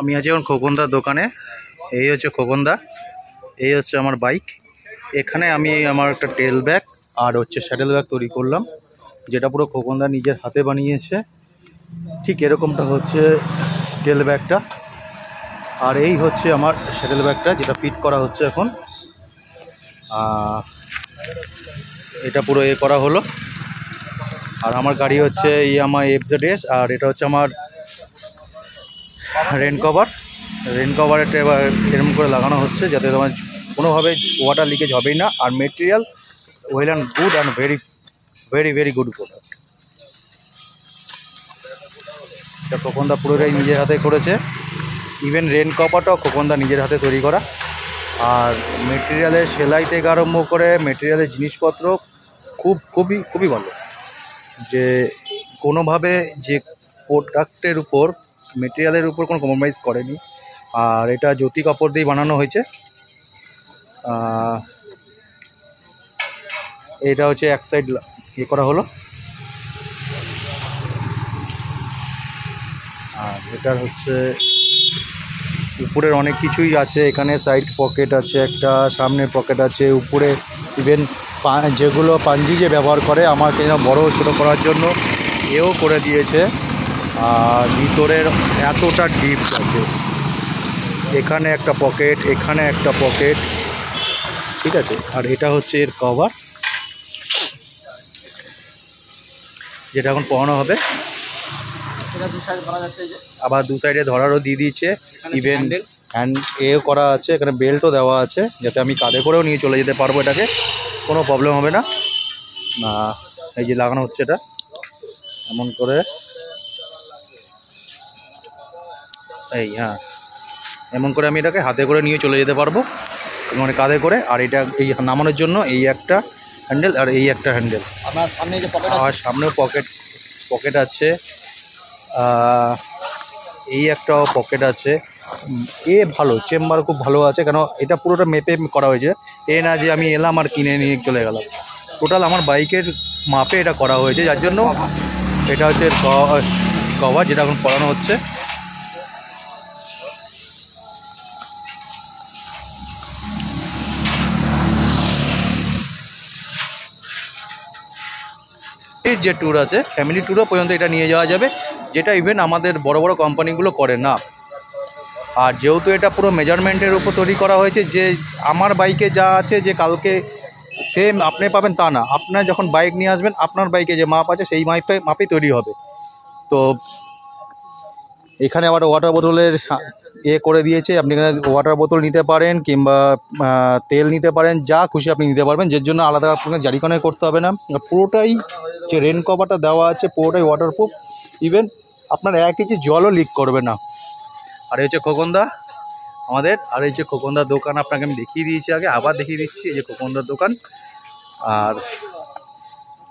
আমি আছি এখন খোকনদার দোকানে। এই হচ্ছে খোকনদা, এই হচ্ছে আমার বাইক। এখানে আমি আমার একটা টেল ব্যাগ আর হচ্ছে স্যাডেল ব্যাগ তৈরি করলাম, যেটা পুরো খোকনদা নিজের হাতে বানিয়েছে। ঠিক এরকমটা হচ্ছে টেল ব্যাগটা, আর এই হচ্ছে আমার স্যাডেল ব্যাগটা, যেটা ফিট করা হচ্ছে এখন। এটা পুরো করা হলো। আর আমার গাড়ি হচ্ছে ইয়ামাহা FZS, আর এটা হচ্ছে আমার রেন কভার। রেন কভারটা এবার এরকম করে লাগানো হচ্ছে যাতে তোমার কোনোভাবে ওয়াটার লিকেজ হবেই না। আর material well and good and very very very good product. এটা খোকনদা পুরোটাই নিজের হাতে করেছে। ইভেন রেন কভারটাও খোকনদা নিজের হাতে তৈরি করা। আর মেটেরিয়ালের সেলাই থেকে আরম্ভ করে মেটেরিয়ালের জিনিসপত্র খুবই খুবই ভালো, যে কোনোভাবে যে প্রোডাক্টের উপর মেটেরিয়ালের উপর কোনো কম্প্রোমাইজ করেনি। আর এটা জ্যোতি কাপড় দিয়ে বানানো হয়েছে। এটা হচ্ছে এক সাইড করা হলো। আর এটার হচ্ছে উপরের অনেক কিছুই আছে, এখানে সাইড পকেট আছে, একটা সামনে পকেট আছে, উপরে ইভেন যেগুলো পাঞ্জি যে ব্যবহার করে আমাকে বড় ছোটো করার জন্য এও করে দিয়েছে। আর ভিতরের এতটা ডিপ আছে, এখানে একটা পকেট, এখানে একটা পকেট, ঠিক আছে। আর এটা হচ্ছে এর কভার, যেটা এখন পরানো হবে। আবার দু সাইডে ধরারও দিয়ে দিয়েছে, ইভেন হ্যান্ড করা আছে, এখানে বেল্টও দেওয়া আছে, যাতে আমি কাঁধে করেও নিয়ে চলে যেতে পারবো, এটাকে কোনো প্রবলেম হবে না। এই যে লাগানো হচ্ছে এটা এমন করে, এমন করে আমি এটাকে হাতে করে নিয়ে চলে যেতে পারবো, মানে কাঁধে করে। আর এটা এই নামানোর জন্য এই একটা হ্যান্ডেল আর এই একটা হ্যান্ডেল। আপনার সামনে যে পকেট, আর সামনেও পকেট আছে, এই একটাও পকেট আছে। ভালো, চেম্বার খুব ভালো আছে, কেন এটা পুরোটা মেপে করা হয়েছে। না যে আমি এলাম আর কিনে নিয়ে চলে গেলাম, টোটাল আমার বাইকের মাপে এটা করা হয়েছে, যার জন্য এটা হচ্ছে কভার, যেটা এখন পরানো হচ্ছে। যে ট্যুর আছে, ফ্যামিলি ট্যুরও পর্যন্ত এটা নিয়ে যাওয়া যাবে, যেটা ইভেন আমাদের বড় বড় কোম্পানিগুলো করে না। আর যেহেতু এটা পুরো মেজারমেন্টের উপর তৈরি করা হয়েছে, যে আমার বাইকে যা আছে যে কালকে সেম আপনি পাবেন তা না। আপনার যখন বাইক নিয়ে আসবেন, আপনার বাইকে যে মাপ আছে সেই মাপেই তৈরি হবে। তো এখানে আবার ওয়াটার বোতলের করে দিয়েছে, আপনি এখানে ওয়াটার বোতল নিতে পারেন কিংবা তেল নিতে পারেন, যা খুশি আপনি নিতে পারবেন, যার জন্য আলাদা আপনাকে জারিখানায় করতে হবে না। পুরোটাই যে রেন কভারটা দেওয়া আছে পুরোটাই ওয়াটারপ্রুফ, ইভেন আপনার এক ইঞ্চি জলও লিক করবে না। আর এই হচ্ছে খোকনদা আমাদের। আর এই যে খোকনদার দোকান আপনাকে আমি দেখিয়ে দিয়েছি আগে, আবার দেখিয়ে দিচ্ছি, এই যে খোকনদার দোকান। আর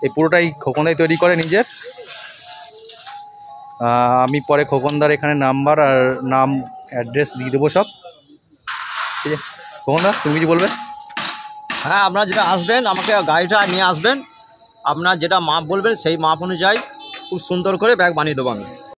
এই পুরোটাই খোকনদাই তৈরি করে নিজের। আমি পরে খোকনদার এখানে নাম্বার আর নাম অ্যাড্রেস দিয়ে দেবো সব, ঠিক আছে। খোকনদা, তুমি কিছু বলবে? হ্যাঁ, আপনারা যেটা আসবেন আমাকে গাড়িটা নিয়ে আসবেন, আপনার যেটা মাপ বলবেন সেই মাপ অনুযায়ী খুব সুন্দর করে ব্যাগ বানিয়ে দেবো আমি।